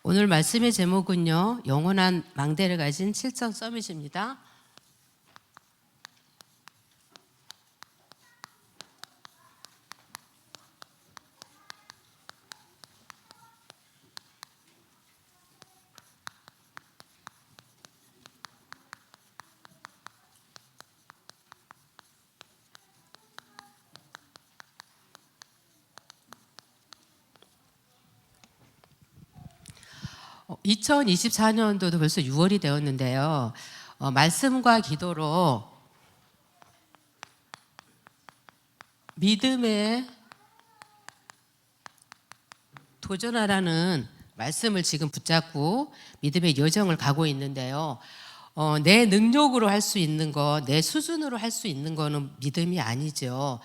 오늘 말씀의 제목은요, 영원한 망대를 가진 칠성 서밋입니다. 어, 2024년도도 벌써 6월이 되었는데요. 말씀과 기도로 믿음에 도전하라는 말씀을 지금 붙잡고 믿음의 여정을 가고 있는데요. 내 능력으로 할 수 있는 거, 내 수준으로 할 수 있는 거는 믿음이 아니죠.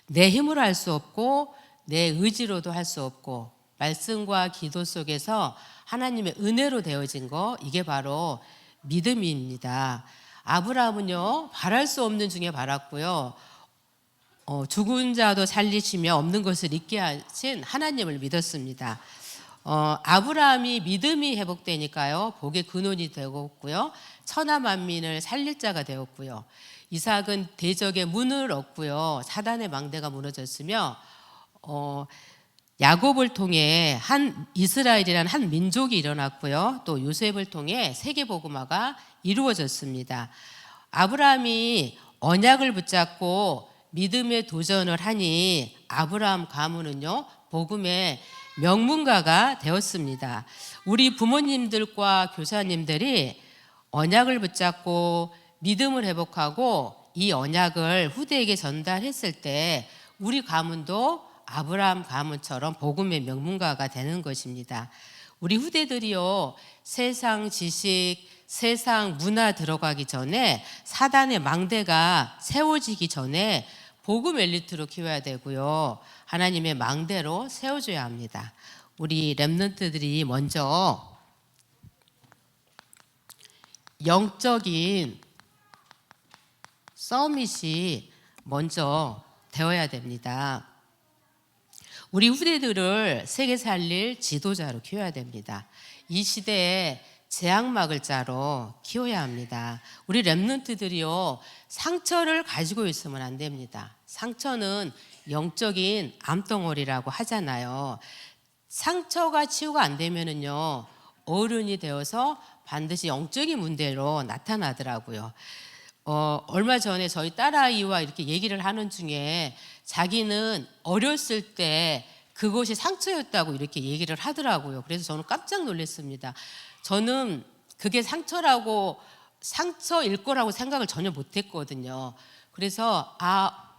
내 힘으로 할 수 없고 내 의지로도 할 수 없고 말씀과 기도 속에서 하나님의 은혜로 되어진 거, 이게 바로 믿음입니다. 아브라함은요, 바랄 수 없는 중에 바랐고요. 죽은 자도 살리시며 없는 것을 있게 하신 하나님을 믿었습니다. 아브라함이 믿음이 회복되니까요, 복의 근원이 되었고요, 천하 만민을 살릴 자가 되었고요, 이삭은 대적의 문을 얻고요, 사단의 망대가 무너졌으며, 야곱을 통해 한 이스라엘이라는 한 민족이 일어났고요, 또 요셉을 통해 세계 복음화가 이루어졌습니다. 아브라함이 언약을 붙잡고 믿음의 도전을 하니 아브라함 가문은요, 복음의 명문가가 되었습니다. 우리 부모님들과 교사님들이 언약을 붙잡고 믿음을 회복하고 이 언약을 후대에게 전달했을 때 우리 가문도 아브라함 가문처럼 복음의 명문가가 되는 것입니다. 우리 후대들이요, 세상 지식, 세상 문화 들어가기 전에 사단의 망대가 세워지기 전에 복음 엘리트로 키워야 되고요, 하나님의 망대로 세워줘야 합니다. 우리 렘넌트들이 먼저 영적인 서밋이 먼저 되어야 됩니다. 우리 후대들을 세계 살릴 지도자로 키워야 됩니다. 이 시대에 재앙 막을 자로 키워야 합니다. 우리 렘넌트들이요, 상처를 가지고 있으면 안 됩니다. 상처는 영적인 암덩어리라고 하잖아요. 상처가 치유가 안 되면은요, 어른이 되어서 반드시 영적인 문제로 나타나더라고요. 얼마 전에 저희 딸아이와 이렇게 얘기를 하는 중에 자기는 어렸을 때 그것이 상처였다고 이렇게 얘기를 하더라고요. 그래서 저는 깜짝 놀랐습니다. 저는 그게 상처일 거라고 생각을 전혀 못했거든요. 그래서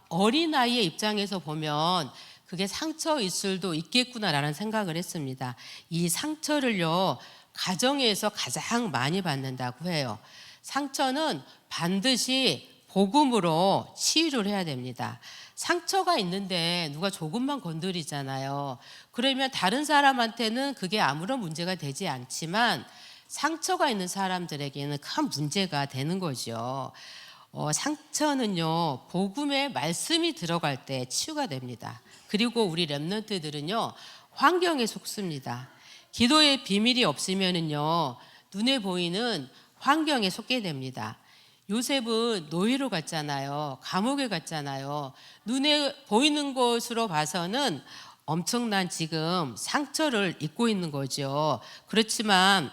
어린아이의 입장에서 보면 그게 상처일 수도 있겠구나라는 생각을 했습니다. 이 상처를요, 가정에서 가장 많이 받는다고 해요. 상처는 반드시 복음으로 치유를 해야 됩니다. 상처가 있는데 누가 조금만 건드리잖아요. 그러면 다른 사람한테는 그게 아무런 문제가 되지 않지만 상처가 있는 사람들에게는 큰 문제가 되는 거죠. 상처는요, 복음의 말씀이 들어갈 때 치유가 됩니다. 그리고 우리 렘넌트들은요, 환경에 속습니다. 기도의 비밀이 없으면은요, 눈에 보이는 환경에 속게 됩니다. 요셉은 노예로 갔잖아요. 감옥에 갔잖아요. 눈에 보이는 것으로 봐서는 엄청난 지금 상처를 입고 있는 거죠. 그렇지만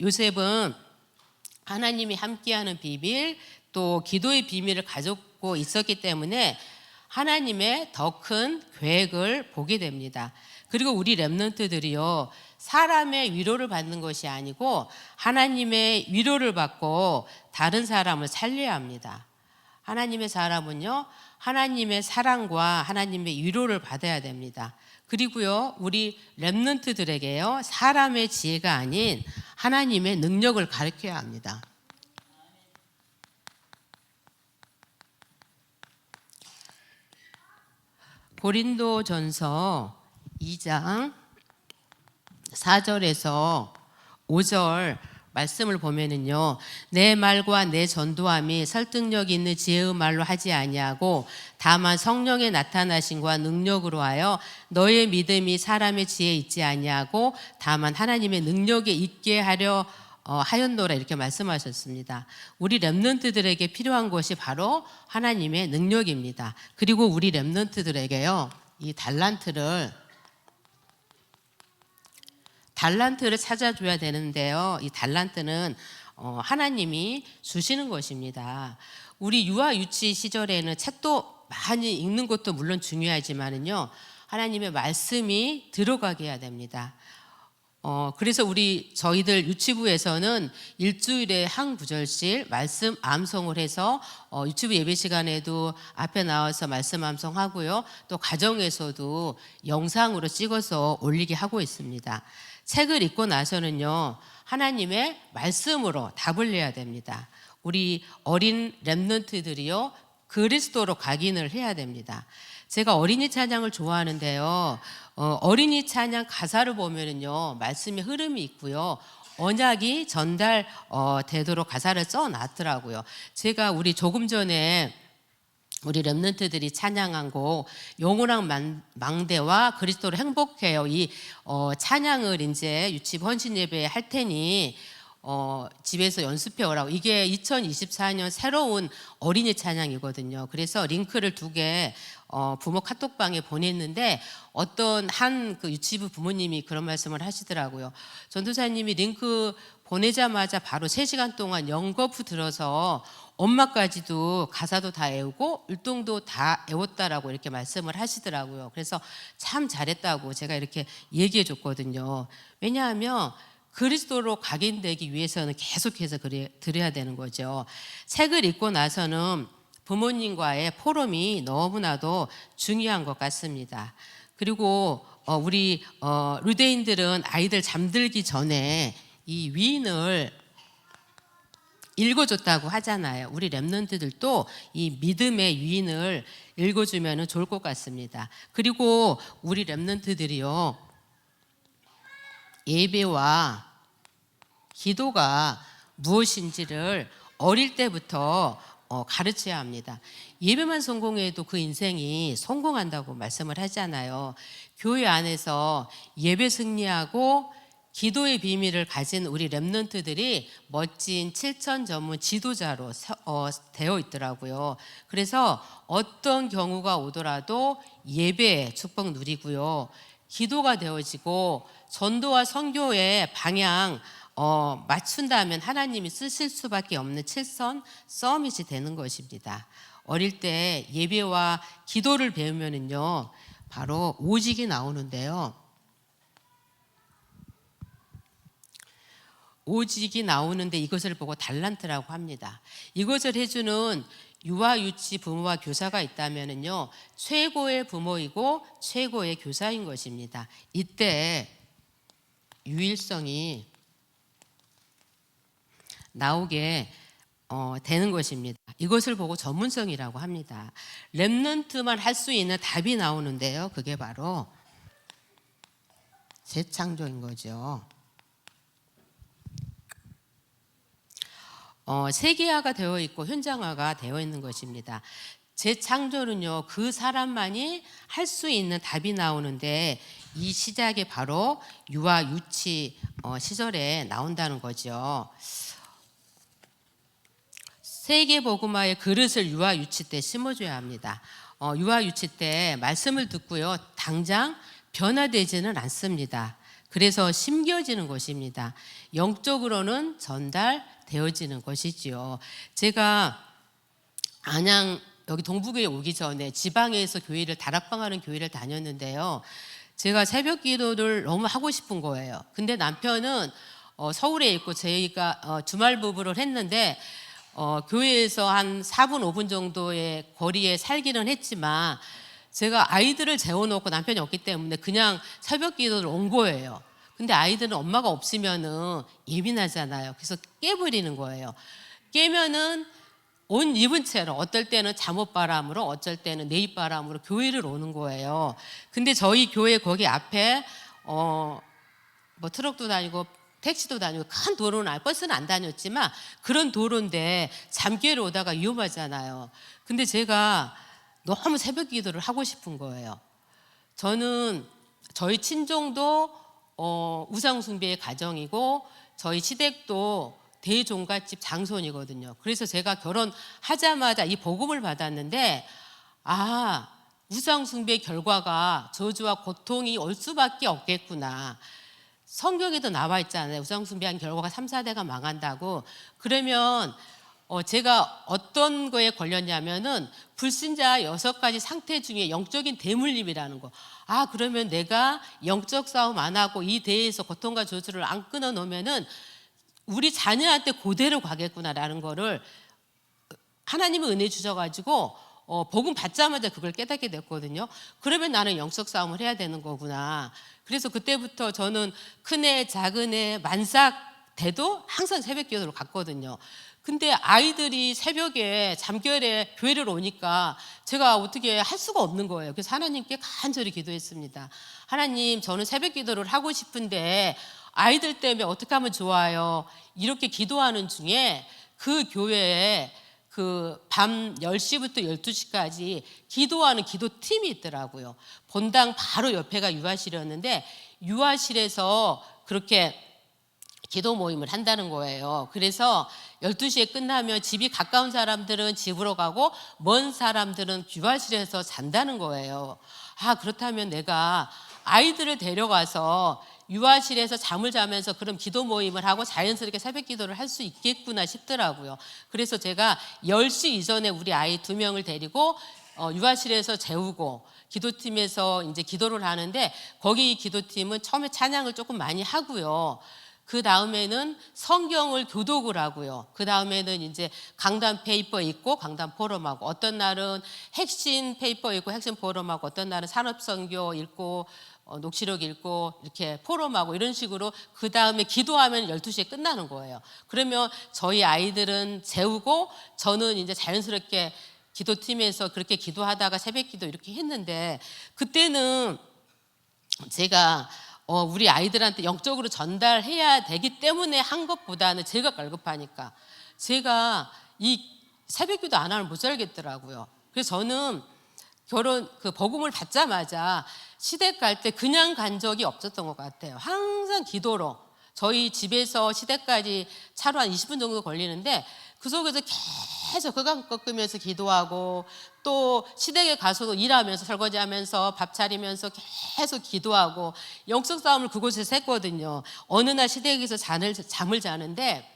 요셉은 하나님이 함께하는 비밀, 또 기도의 비밀을 가지고 있었기 때문에 하나님의 더 큰 계획을 보게 됩니다. 그리고 우리 렘넌트들이요, 사람의 위로를 받는 것이 아니고 하나님의 위로를 받고 다른 사람을 살려야 합니다. 하나님의 사람은요, 하나님의 사랑과 하나님의 위로를 받아야 됩니다. 그리고요, 우리 렘넌트들에게요, 사람의 지혜가 아닌 하나님의 능력을 가르쳐야 합니다. 고린도전서 2장 4절에서 5절 말씀을 보면은요, 내 말과 내 전도함이 설득력 있는 지혜의 말로 하지 아니하고 다만 성령의 나타나심과 능력으로 하여 너의 믿음이 사람의 지혜에 있지 아니하고 다만 하나님의 능력에 있게 하였노라, 이렇게 말씀하셨습니다. 우리 렘넌트들에게 필요한 것이 바로 하나님의 능력입니다. 그리고 우리 렘넌트들에게요, 이 달란트를 찾아줘야 되는데요. 이 달란트는 하나님이 주시는 것입니다. 우리 유아 유치 시절에는 책도 많이 읽는 것도 물론 중요하지만은요, 하나님의 말씀이 들어가게 해야 됩니다. 그래서 저희들 유치부에서는 일주일에 한 구절씩 말씀 암송을 해서 유치부 예배 시간에도 앞에 나와서 말씀 암송하고요, 또 가정에서도 영상으로 찍어서 올리게 하고 있습니다. 책을 읽고 나서는요, 하나님의 말씀으로 답을 내야 됩니다. 우리 어린 렘넌트들이요, 그리스도로 각인을 해야 됩니다. 제가 어린이 찬양을 좋아하는데요, 어린이 찬양 가사를 보면은요, 말씀의 흐름이 있고요, 언약이 전달되도록 가사를 써놨더라고요. 제가 조금 전에 우리 렘넌트들이 찬양한 곡 영원한 망대와 그리스도로 행복해요, 이 찬양을 이제 유치부 헌신 예배에 할 테니 집에서 연습해 오라고. 이게 2024년 새로운 어린이 찬양이거든요. 그래서 링크를 2개 부모 카톡방에 보냈는데, 어떤 한 그 유치부 부모님이 그런 말씀을 하시더라고요. 전도사님이 링크 보내자마자 바로 3시간 동안 연거푸 들어서 엄마까지도 가사도 다 외우고 율동도 다 외웠다라고 이렇게 말씀을 하시더라고요. 그래서 참 잘했다고 제가 이렇게 얘기해 줬거든요. 왜냐하면 그리스도로 각인되기 위해서는 계속해서 들어야 되는 거죠. 책을 읽고 나서는 부모님과의 포럼이 너무나도 중요한 것 같습니다. 그리고 우리 루데인들은 아이들 잠들기 전에 이 위인을 읽어줬다고 하잖아요. 우리 렘넌트들도 이 믿음의 위인을 읽어주면 좋을 것 같습니다. 그리고 우리 렘넌트들이요, 예배와 기도가 무엇인지를 어릴 때부터 가르쳐야 합니다. 예배만 성공해도 그 인생이 성공한다고 말씀을 하잖아요. 교회 안에서 예배 승리하고 기도의 비밀을 가진 우리 렘넌트들이 멋진 7천 전문 지도자로 되어 있더라고요. 그래서 어떤 경우가 오더라도 예배의 축복 누리고요, 기도가 되어지고 전도와 선교의 방향 맞춘다면 하나님이 쓰실 수밖에 없는 7선 서밋이 되는 것입니다. 어릴 때 예배와 기도를 배우면은요, 바로 오직이 나오는데요, 오직이 나오는데 이것을 보고 달란트라고 합니다. 이것을 해주는 유아 유치 부모와 교사가 있다면은요, 최고의 부모이고 최고의 교사인 것입니다. 이때 유일성이 나오게 되는 것입니다. 이것을 보고 전문성이라고 합니다. 렘넌트만 할 수 있는 답이 나오는데요, 그게 바로 재창조인 거죠. 세계화가 되어 있고 현장화가 되어 있는 것입니다. 재창조는요, 그 사람만이 할 수 있는 답이 나오는데, 이 시작이 바로 유아 유치 시절에 나온다는 거죠. 세계복음화의 그릇을 유아 유치 때 심어줘야 합니다. 유아 유치 때 말씀을 듣고요, 당장 변화되지는 않습니다. 그래서 심겨지는 것입니다. 영적으로는 전달되어지는 것이지요. 제가 안양 여기 동부교회 오기 전에 지방에서 다락방하는 교회를 다녔는데요, 제가 새벽 기도를 너무 하고 싶은 거예요. 근데 남편은 서울에 있고 저희가 주말 부부를 했는데 교회에서 한 4분 5분 정도의 거리에 살기는 했지만, 제가 아이들을 재워놓고 남편이 없기 때문에 그냥 새벽 기도를 온 거예요. 근데 아이들은 엄마가 없으면은 예민하잖아요. 그래서 깨버리는 거예요. 깨면은 옷 입은 채로, 어떨 때는 잠옷바람으로, 어쩔 때는 내입바람으로 교회를 오는 거예요. 근데 저희 교회 거기 앞에 뭐 트럭도 다니고 택시도 다니고 큰 도로는 버스는 안 다녔지만 그런 도로인데 잠결에 오다가 위험하잖아요. 근데 제가 너무 새벽 기도를 하고 싶은 거예요. 저는 저희 친정도 우상숭배의 가정이고 저희 시댁도 대종갓집 장손이거든요. 그래서 제가 결혼하자마자 이 복음을 받았는데 우상숭배의 결과가 저주와 고통이 올 수밖에 없겠구나. 성경에도 나와 있잖아요. 우상숭배한 결과가 3, 4대가 망한다고. 그러면 제가 어떤 거에 걸렸냐면은 불신자 6가지 상태 중에 영적인 대물림이라는 거. 그러면 내가 영적 싸움 안 하고 이 대에서 고통과 저주를 안 끊어 놓으면은 우리 자녀한테 그대로 가겠구나라는 거를 하나님은 은혜 주셔가지고 복음 받자마자 그걸 깨닫게 됐거든요. 그러면 나는 영적 싸움을 해야 되는 거구나. 그래서 그때부터 저는 큰애 작은애 만삭 돼도 항상 새벽 기도를 갔거든요. 근데 아이들이 새벽에 잠결에 교회를 오니까 제가 어떻게 할 수가 없는 거예요. 그래서 하나님께 간절히 기도했습니다. 하나님, 저는 새벽 기도를 하고 싶은데 아이들 때문에 어떻게 하면 좋아요? 이렇게 기도하는 중에 그 교회에 그 밤 10시부터 12시까지 기도하는 기도팀이 있더라고요. 본당 바로 옆에가 유아실이었는데 유아실에서 그렇게 기도 모임을 한다는 거예요. 그래서 12시에 끝나면 집이 가까운 사람들은 집으로 가고 먼 사람들은 유아실에서 잔다는 거예요. 그렇다면 내가 아이들을 데려가서 유아실에서 잠을 자면서 그런 기도 모임을 하고 자연스럽게 새벽 기도를 할 수 있겠구나 싶더라고요. 그래서 제가 10시 이전에 우리 아이 2명을 데리고 유아실에서 재우고 기도팀에서 이제 기도를 하는데 거기 기도팀은 처음에 찬양을 조금 많이 하고요. 그 다음에는 성경을 교독을 하고요. 그 다음에는 이제 강단 페이퍼 있고 강단 포럼하고 어떤 날은 핵심 페이퍼 있고 핵심 포럼하고 어떤 날은 산업선교 읽고 녹취록 읽고 이렇게 포럼하고 이런 식으로 그 다음에 기도하면 12시에 끝나는 거예요. 그러면 저희 아이들은 재우고 저는 이제 자연스럽게 기도팀에서 그렇게 기도하다가 새벽 기도 이렇게 했는데 그때는 제가 우리 아이들한테 영적으로 전달해야 되기 때문에 한 것보다는 제가 갈급하니까 제가 이 새벽 기도 안 하면 못 살겠더라고요. 그래서 저는 복음을 받자마자 시댁 갈 때 그냥 간 적이 없었던 것 같아요. 항상 기도로 저희 집에서 시댁까지 차로 한 20분 정도 걸리는데 그 속에서 계속 그강 꺾으면서 기도하고 또 시댁에 가서도 일하면서 설거지하면서 밥 차리면서 계속 기도하고 영적 싸움을 그곳에서 했거든요. 어느 날 시댁에서 잠을 자는데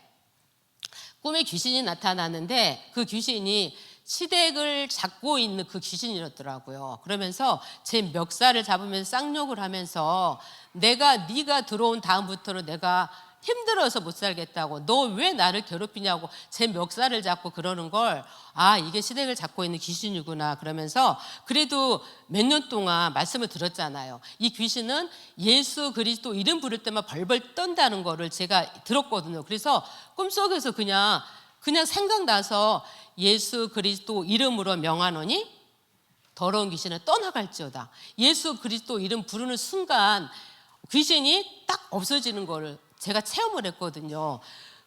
꿈에 귀신이 나타나는데 그 귀신이 시댁을 잡고 있는 그 귀신이었더라고요. 그러면서 제 멱살을 잡으면서 쌍욕을 하면서 네가 들어온 다음부터는 내가 힘들어서 못 살겠다고 너 왜 나를 괴롭히냐고 제 멱살을 잡고 그러는 걸 이게 시댁을 잡고 있는 귀신이구나 그러면서 그래도 몇 년 동안 말씀을 들었잖아요. 이 귀신은 예수 그리스도 이름 부를 때만 벌벌 떤다는 거를 제가 들었거든요. 그래서 꿈속에서 그냥 생각나서 예수 그리스도 이름으로 명하노니 더러운 귀신은 떠나갈지어다. 예수 그리스도 이름 부르는 순간 귀신이 딱 없어지는 거를 제가 체험을 했거든요.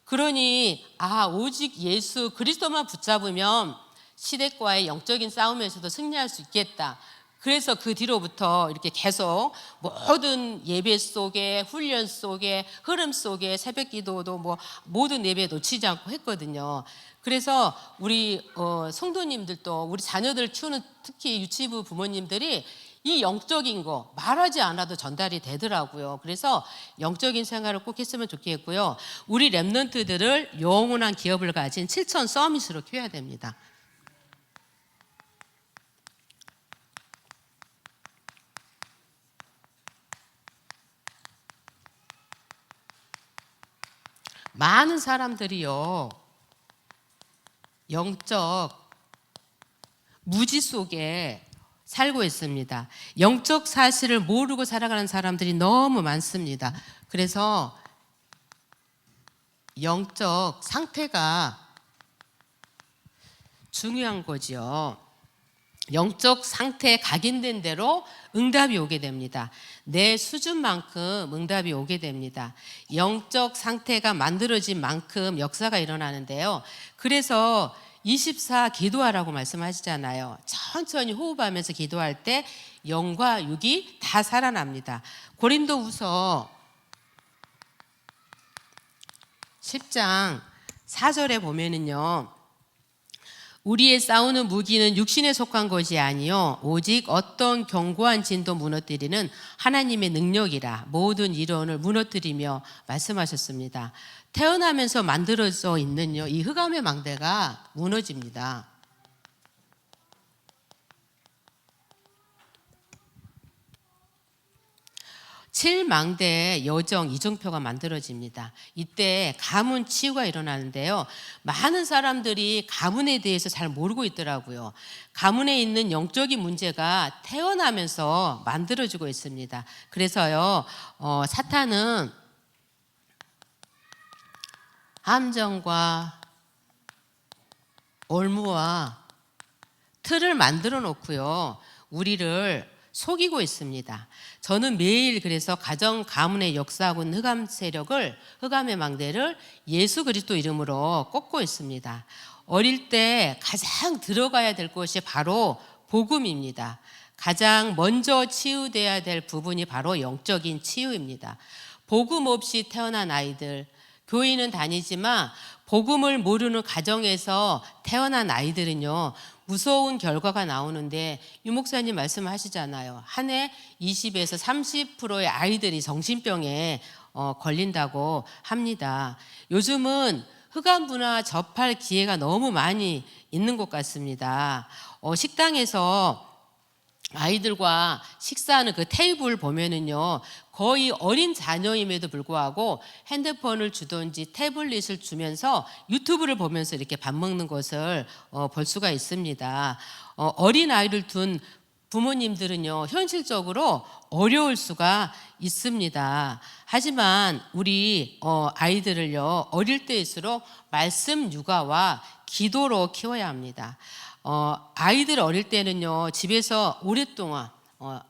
그러니 오직 예수 그리스도만 붙잡으면 시댁과의 영적인 싸움에서도 승리할 수 있겠다. 그래서 그 뒤로부터 이렇게 계속 모든 예배 속에 훈련 속에 흐름 속에 새벽 기도도 모든 예배 놓치지 않고 했거든요. 그래서 우리 성도님들도 우리 자녀들 키우는 특히 유치부 부모님들이 이 영적인 거 말하지 않아도 전달이 되더라고요. 그래서 영적인 생활을 꼭 했으면 좋겠고요. 우리 랩런트들을 영원한 기업을 가진 7천 서밋으로 키워야 됩니다. 많은 사람들이요 영적 무지 속에 살고 있습니다. 영적 사실을 모르고 살아가는 사람들이 너무 많습니다. 그래서 영적 상태가 중요한 거지요. 영적 상태에 각인된 대로 응답이 오게 됩니다. 내 수준만큼 응답이 오게 됩니다. 영적 상태가 만들어진 만큼 역사가 일어나는데요. 그래서 24 기도하라고 말씀하시잖아요. 천천히 호흡하면서 기도할 때 영과 육이 다 살아납니다. 고린도후서 10장 4절에 보면은요. 우리의 싸우는 무기는 육신에 속한 것이 아니요 오직 어떤 견고한 진도 무너뜨리는 하나님의 능력이라 모든 이론을 무너뜨리며 말씀하셨습니다. 태어나면서 만들어져 있는 이 흑암의 망대가 무너집니다. 7망대의 여정 이정표가 만들어집니다. 이때 가문 치유가 일어나는데요. 많은 사람들이 가문에 대해서 잘 모르고 있더라고요. 가문에 있는 영적인 문제가 태어나면서 만들어지고 있습니다. 그래서요, 사탄은 함정과 올무와 틀을 만들어 놓고요. 우리를 속이고 있습니다. 저는 매일 그래서 가정 가문의 역사하고 있는 흑암 세력을, 흑암의 망대를 예수 그리스도 이름으로 꺾고 있습니다. 어릴 때 가장 들어가야 될 것이 바로 복음입니다. 가장 먼저 치유돼야 될 부분이 바로 영적인 치유입니다. 복음 없이 태어난 아이들, 교회는 다니지만 복음을 모르는 가정에서 태어난 아이들은요, 무서운 결과가 나오는데 유 목사님 말씀하시잖아요. 한 해 20에서 30%의 아이들이 정신병에 걸린다고 합니다. 요즘은 흑암 문화 접할 기회가 너무 많이 있는 것 같습니다. 식당에서 아이들과 식사하는 그 테이블 보면은요, 거의 어린 자녀임에도 불구하고 핸드폰을 주든지 태블릿을 주면서 유튜브를 보면서 이렇게 밥 먹는 것을 볼 수가 있습니다. 어린 아이를 둔 부모님들은요, 현실적으로 어려울 수가 있습니다. 하지만 우리 아이들을요, 어릴 때일수록 말씀 육아와 기도로 키워야 합니다. 아이들 어릴 때는요, 집에서 오랫동안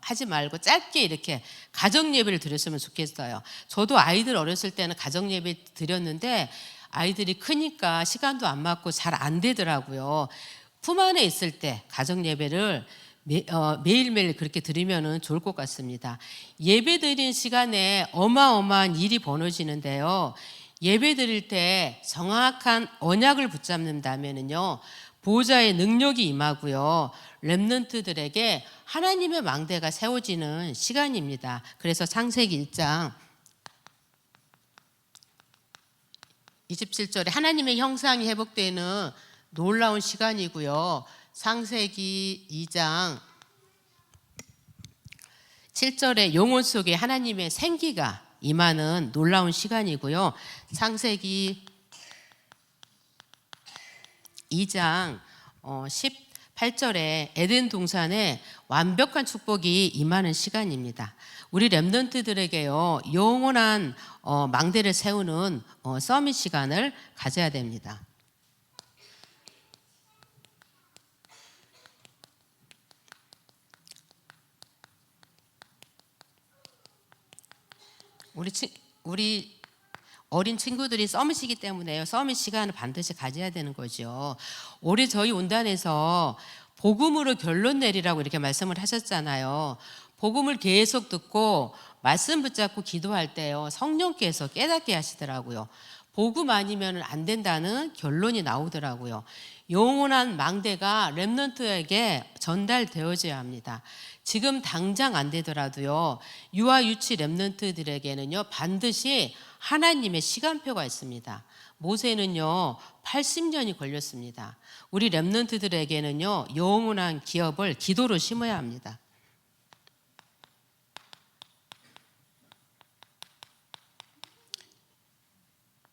하지 말고 짧게 이렇게 가정 예배를 드렸으면 좋겠어요. 저도 아이들 어렸을 때는 가정 예배 드렸는데 아이들이 크니까 시간도 안 맞고 잘 안 되더라고요. 품 안에 있을 때 가정 예배를 매일매일 그렇게 드리면 좋을 것 같습니다. 예배 드리는 시간에 어마어마한 일이 벌어지는데요. 예배 드릴 때 정확한 언약을 붙잡는다면요, 보호자의 능력이 임하고요, 렘넌트들에게 하나님의 망대가 세워지는 시간입니다. 그래서 창세기 1장 27절에 하나님의 형상이 회복되는 놀라운 시간이고요, 창세기 2장 7절에 영혼 속에 하나님의 생기가 임하는 놀라운 시간이고요, 창세기 2장 18절에 에덴 동산에 완벽한 축복이 임하는 시간입니다. 우리 렘넌트들에게요, 영원한 망대를 세우는 서밋 시간을 가져야 됩니다. 우리 어린 친구들이 서밋이기 때문에요, 서밋 시간을 반드시 가져야 되는 거죠. 올해 저희 온단에서 복음으로 결론 내리라고 이렇게 말씀을 하셨잖아요. 복음을 계속 듣고 말씀 붙잡고 기도할 때요, 성령께서 깨닫게 하시더라고요. 복음 아니면 안 된다는 결론이 나오더라고요. 영원한 망대가 렘넌트에게 전달되어져야 합니다. 지금 당장 안 되더라도요, 유아 유치 렘넌트들에게는요, 반드시 하나님의 시간표가 있습니다. 모세는요 80년이 걸렸습니다. 우리 렘넌트들에게는요, 영원한 기업을 기도로 심어야 합니다.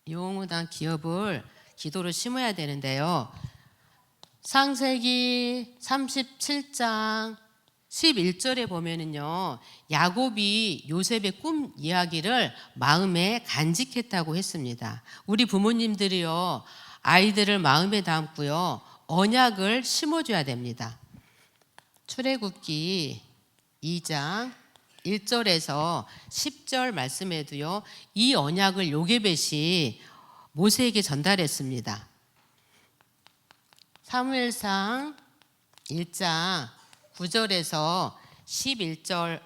영원한 기업을 기도로 심어야 되는데요, 창세기 37장 11절에 보면은요, 야곱이 요셉의 꿈 이야기를 마음에 간직했다고 했습니다. 우리 부모님들이요, 아이들을 마음에 담고요, 언약을 심어줘야 됩니다. 출애굽기 2장 1절에서 10절 말씀에도요, 이 언약을 요게벳이 모세에게 전달했습니다. 사무엘상 1장 9절에서 11절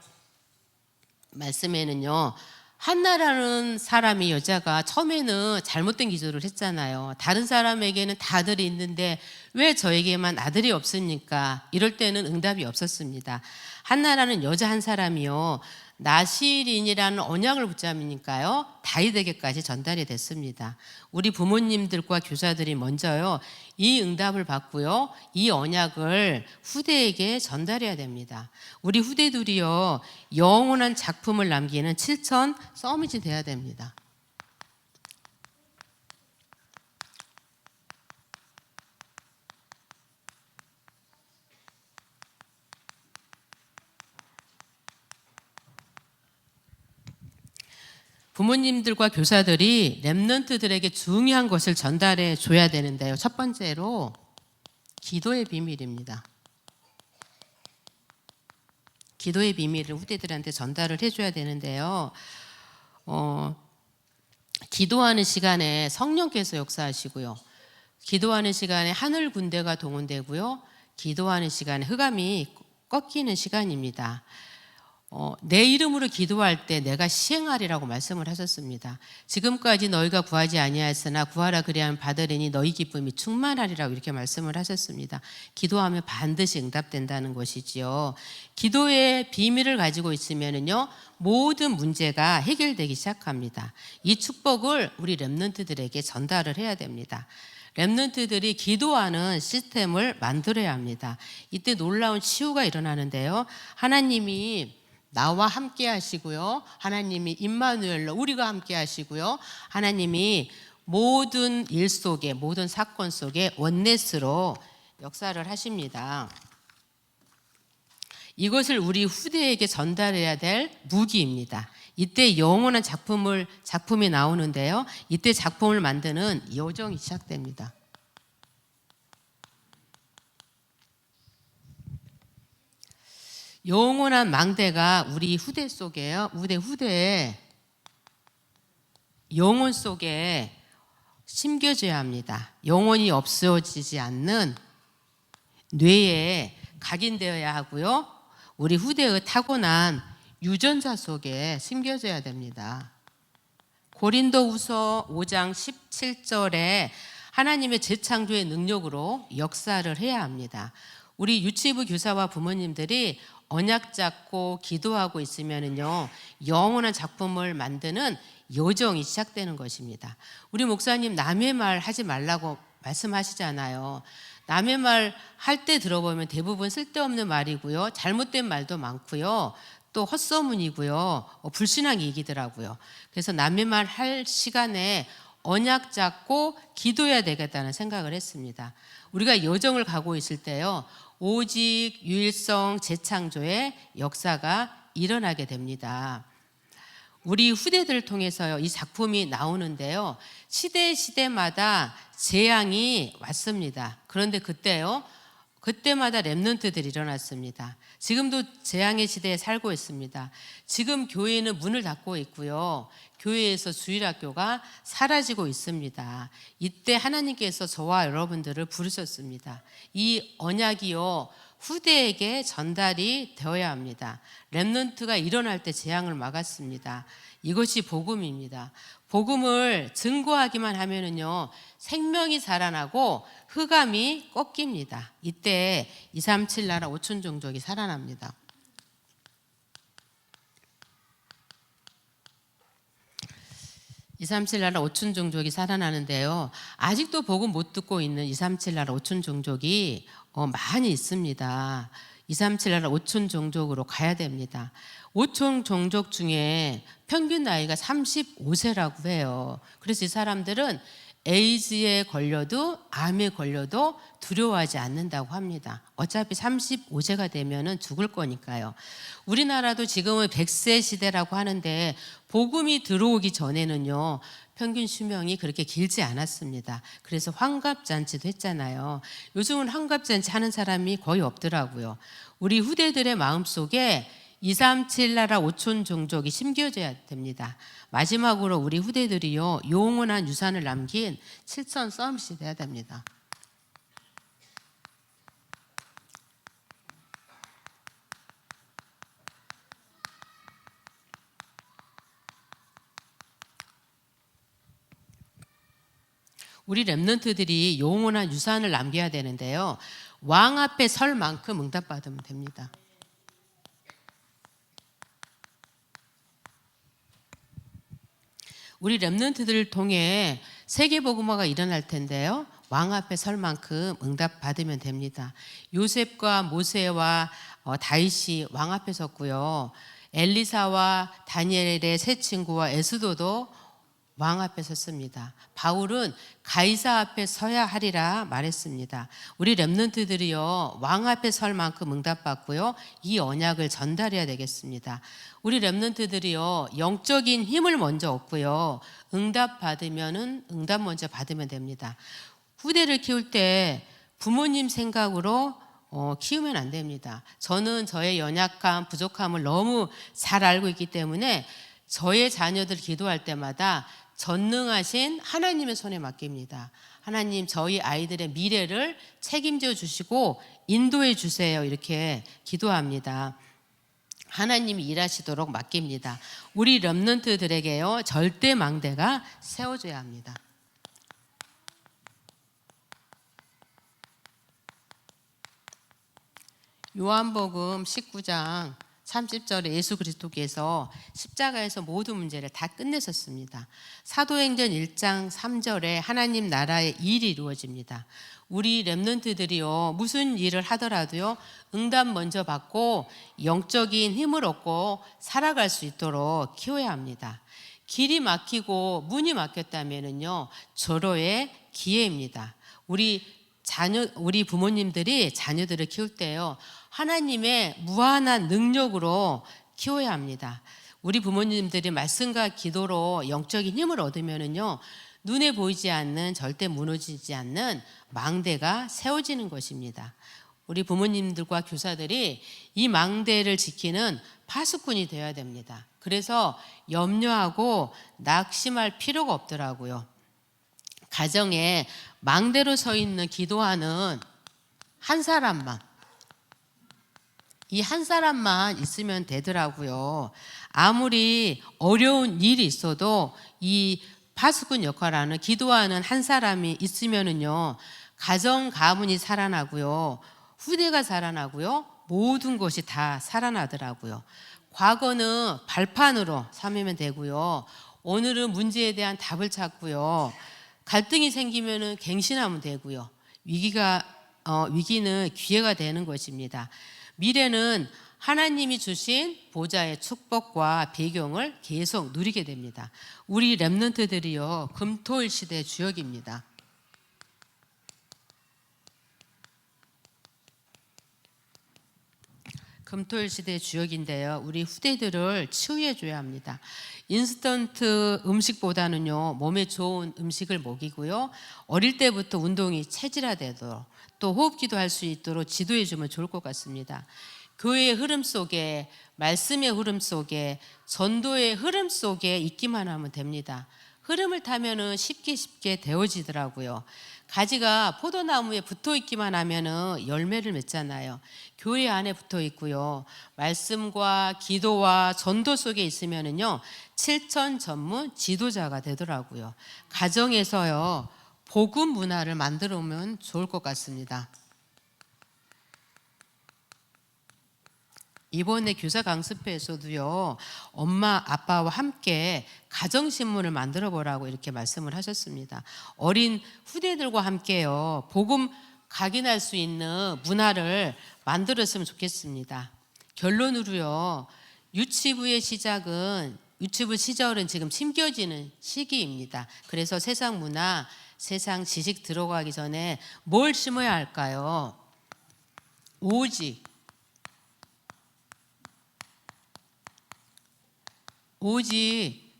말씀에는요, 한나라는 사람이, 여자가 처음에는 잘못된 기도를 했잖아요. 다른 사람에게는 다 아들이 있는데 왜 저에게만 아들이 없습니까? 이럴 때는 응답이 없었습니다. 한나라는 여자 한 사람이요, 나실인이라는 언약을 붙잡으니까요, 다윗에게까지 전달이 됐습니다. 우리 부모님들과 교사들이 먼저요, 이 응답을 받고요, 이 언약을 후대에게 전달해야 됩니다. 우리 후대들이요, 영원한 작품을 남기는 7천 서밋이 돼야 됩니다. 부모님들과 교사들이 렘넌트들에게 중요한 것을 전달해 줘야 되는데요. 첫 번째로 기도의 비밀입니다. 기도의 비밀을 후대들한테 전달을 해줘야 되는데요. 기도하는 시간에 성령께서 역사하시고요. 기도하는 시간에 하늘 군대가 동원되고요. 기도하는 시간에 흑암이 꺾이는 시간입니다. 내 이름으로 기도할 때 내가 시행하리라고 말씀을 하셨습니다. 지금까지 너희가 구하지 아니하였으나 구하라 그리하면 받으리니 너희 기쁨이 충만하리라고 이렇게 말씀을 하셨습니다. 기도하면 반드시 응답된다는 것이지요. 기도의 비밀을 가지고 있으면요, 모든 문제가 해결되기 시작합니다. 이 축복을 우리 렘넌트들에게 전달을 해야 됩니다. 렘넌트들이 기도하는 시스템을 만들어야 합니다. 이때 놀라운 치유가 일어나는데요, 하나님이 나와 함께 하시고요, 하나님이 임마누엘로 우리가 함께 하시고요, 하나님이 모든 일 속에, 모든 사건 속에 원네스로 역사를 하십니다. 이것을 우리 후대에게 전달해야 될 무기입니다. 이때 영원한 작품이 나오는데요, 이때 작품을 만드는 여정이 시작됩니다. 영원한 망대가 우리 후대 속에요, 후대에 영혼 속에 심겨져야 합니다. 영혼이 없어지지 않는 뇌에 각인되어야 하고요, 우리 후대의 타고난 유전자 속에 심겨져야 됩니다. 고린도후서 5장 17절에 하나님의 재창조의 능력으로 역사를 해야 합니다. 우리 유치부 교사와 부모님들이 언약 잡고 기도하고 있으면은요, 영원한 작품을 만드는 여정이 시작되는 것입니다. 우리 목사님 남의 말 하지 말라고 말씀하시잖아요. 남의 말 할 때 들어보면 대부분 쓸데없는 말이고요, 잘못된 말도 많고요, 또 헛소문이고요, 불신앙이 이기더라고요. 그래서 남의 말 할 시간에 언약 잡고 기도해야 되겠다는 생각을 했습니다. 우리가 여정을 가고 있을 때요, 오직 유일성 재창조의 역사가 일어나게 됩니다. 우리 후대들을 통해서요, 이 작품이 나오는데요, 시대마다 재앙이 왔습니다. 그런데 그때마다 렘넌트들이 일어났습니다. 지금도 재앙의 시대에 살고 있습니다. 지금 교회는 문을 닫고 있고요, 교회에서 주일학교가 사라지고 있습니다. 이때 하나님께서 저와 여러분들을 부르셨습니다. 이 언약이요, 후대에게 전달이 되어야 합니다. 렘넌트가 일어날 때 재앙을 막았습니다. 이것이 복음입니다. 복음을 증거하기만 하면은요, 생명이 살아나고 흑암이 꺾입니다. 이때 237 나라 5천 종족이 살아납니다. (237) 나라 5천 종족이 살아나는데요, 아직도 복음 못 듣고 있는 237 나라 5천 종족이 많이 있습니다. 237 나라 5천 종족으로 가야 됩니다. 5천 종족 중에 평균 나이가 35세라고 해요. 그래서 이 사람들은 에이즈에 걸려도 암에 걸려도 두려워하지 않는다고 합니다. 어차피 35세가 되면은 죽을 거니까요. 우리나라도 지금은 100세 시대라고 하는데 복음이 들어오기 전에는요, 평균 수명이 그렇게 길지 않았습니다. 그래서 환갑잔치도 했잖아요. 요즘은 환갑잔치 하는 사람이 거의 없더라고요. 우리 후대들의 마음속에 237 나라 5천 종족이 심겨져야 됩니다. 마지막으로 우리 후대들이요 영원한 유산을 남긴 7천 서밋이 돼야 됩니다. 우리 렘넌트들이 영원한 유산을 남겨야 되는데요. 왕 앞에 설 만큼 응답받으면 됩니다. 우리 렘넌트들을 통해 세계복음화가 일어날 텐데요. 왕 앞에 설 만큼 응답받으면 됩니다. 요셉과 모세와 다윗이 왕 앞에 섰고요. 엘리사와 다니엘의 세 친구와 에스더도 왕 앞에 섰습니다. 바울은 가이사 앞에 서야 하리라 말했습니다. 우리 렘넌트들이요 왕 앞에 설 만큼 응답받고요 이 언약을 전달해야 되겠습니다. 우리 렘넌트들이요 영적인 힘을 먼저 얻고요 응답 먼저 받으면 됩니다. 후대를 키울 때 부모님 생각으로 키우면 안 됩니다. 저는 저의 연약함, 부족함을 너무 잘 알고 있기 때문에 저의 자녀들 기도할 때마다 전능하신 하나님의 손에 맡깁니다. 하나님, 저희 아이들의 미래를 책임져 주시고 인도해 주세요. 이렇게 기도합니다. 하나님이 일하시도록 맡깁니다. 우리 렘넌트들에게요 절대 망대가 세워져야 합니다. 요한복음 19장 30절에 예수 그리스도께서 십자가에서 모든 문제를 다 끝내셨습니다. 사도행전 1장 3절에 하나님 나라의 일이 이루어집니다. 우리 렘넌트들이요 무슨 일을 하더라도요 응답 먼저 받고 영적인 힘을 얻고 살아갈 수 있도록 키워야 합니다. 길이 막히고 문이 막혔다면은요 절호의 기회입니다. 우리 부모님들이 자녀들을 키울 때요 하나님의 무한한 능력으로 키워야 합니다. 우리 부모님들이 말씀과 기도로 영적인 힘을 얻으면은요 눈에 보이지 않는 절대 무너지지 않는 망대가 세워지는 것입니다. 우리 부모님들과 교사들이 이 망대를 지키는 파수꾼이 되어야 됩니다. 그래서 염려하고 낙심할 필요가 없더라고요. 가정에 망대로 서 있는 기도하는 한 사람만, 이 한 사람만 있으면 되더라고요. 아무리 어려운 일이 있어도 이 파수꾼 역할하는 기도하는 한 사람이 있으면은요 가정 가문이 살아나고요 후대가 살아나고요 모든 것이 다 살아나더라고요. 과거는 발판으로 삼으면 되고요 오늘은 문제에 대한 답을 찾고요 갈등이 생기면은 갱신하면 되고요 위기는 기회가 되는 것입니다. 미래는 하나님이 주신 보좌의 축복과 배경을 계속 누리게 됩니다. 우리 렘넌트들이요 금토일 시대의 주역입니다. 금토일 시대의 주역인데요 우리 후대들을 치유해 줘야 합니다. 인스턴트 음식보다는요 몸에 좋은 음식을 먹이고요 어릴 때부터 운동이 체질화되도록 또 호흡기도 할 수 있도록 지도해 주면 좋을 것 같습니다. 교회의 흐름 속에 말씀의 흐름 속에 전도의 흐름 속에 있기만 하면 됩니다. 흐름을 타면은 쉽게 데워지더라고요. 가지가 포도나무에 붙어 있기만 하면은 열매를 맺잖아요. 교회 안에 붙어 있고요. 말씀과 기도와 전도 속에 있으면은요 7천 전문 지도자가 되더라고요. 가정에서요 복음 문화를 만들어 오면 좋을 것 같습니다. 이번에 교사 강습회에서도요 엄마 아빠와 함께 가정신문을 만들어 보라고 이렇게 말씀을 하셨습니다. 어린 후대들과 함께요 복음 각인할 수 있는 문화를 만들었으면 좋겠습니다. 결론으로요 유치부 시절은 지금 심겨지는 시기입니다. 그래서 세상 문화, 세상 지식 들어가기 전에 뭘 심어야 할까요? 오직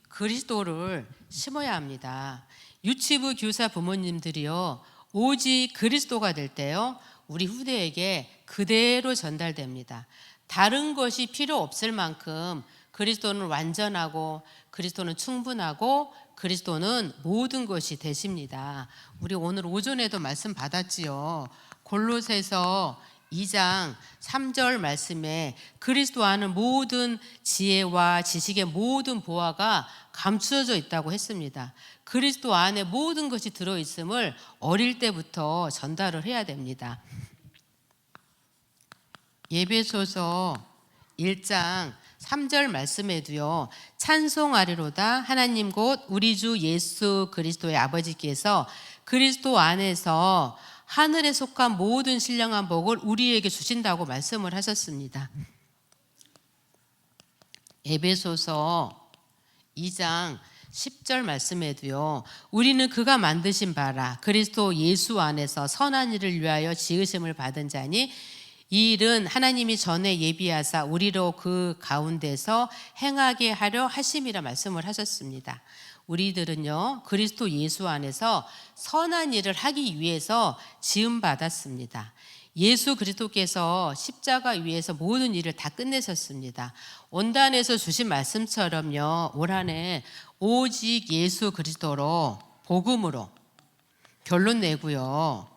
그리스도를 심어야 합니다. 유치부 교사 부모님들이요 오직 그리스도가 될 때요 우리 후대에게 그대로 전달됩니다. 다른 것이 필요 없을 만큼 그리스도는 완전하고 그리스도는 충분하고 그리스도는 모든 것이 되십니다. 우리 오늘 오전에도 말씀 받았지요. 골로새서 2장 3절 말씀에 그리스도 안은 모든 지혜와 지식의 모든 보화가 감추어져 있다고 했습니다. 그리스도 안에 모든 것이 들어있음을 어릴 때부터 전달을 해야 됩니다. 에베소서 1장 3절 말씀에도요. 찬송하리로다 하나님 곧 우리 주 예수 그리스도의 아버지께서 그리스도 안에서 하늘에 속한 모든 신령한 복을 우리에게 주신다고 말씀을 하셨습니다. 에베소서 2장 10절 말씀에도요. 우리는 그가 만드신 바라 그리스도 예수 안에서 선한 일을 위하여 지으심을 받은 자니 이 일은 하나님이 전에 예비하사 우리로 그 가운데서 행하게 하려 하심이라 말씀을 하셨습니다. 우리들은요 그리스도 예수 안에서 선한 일을 하기 위해서 지음받았습니다. 예수 그리스도께서 십자가 위에서 모든 일을 다 끝내셨습니다. 원단에서 주신 말씀처럼요 올 한해 오직 예수 그리스도로 복음으로 결론 내고요.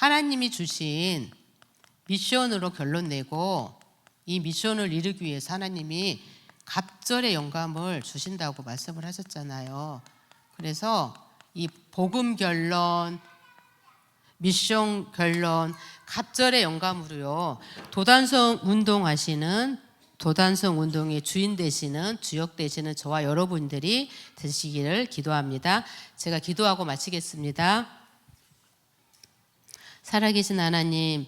하나님이 주신 미션으로 결론 내고 이 미션을 이루기 위해서 하나님이 갑절의 영감을 주신다고 말씀을 하셨잖아요. 그래서 이 복음 결론, 미션 결론, 갑절의 영감으로요. 도단성 운동하시는 도단성 운동의 주인 되시는 주역 되시는 저와 여러분들이 되시기를 기도합니다. 제가 기도하고 마치겠습니다. 살아계신 하나님,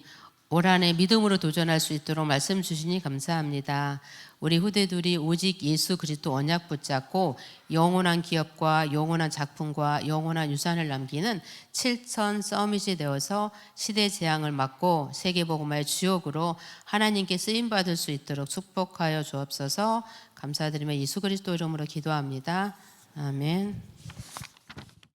올 한해 믿음으로 도전할 수 있도록 말씀 주시니 감사합니다. 우리 후대들이 오직 예수 그리스도 언약 붙잡고 영원한 기업과 영원한 작품과 영원한 유산을 남기는 7천 서밋이 되어서 시대 재앙을 막고 세계복음화의 주역으로 하나님께 쓰임받을 수 있도록 축복하여 주옵소서. 감사드리며 예수 그리스도 이름으로 기도합니다. 아멘.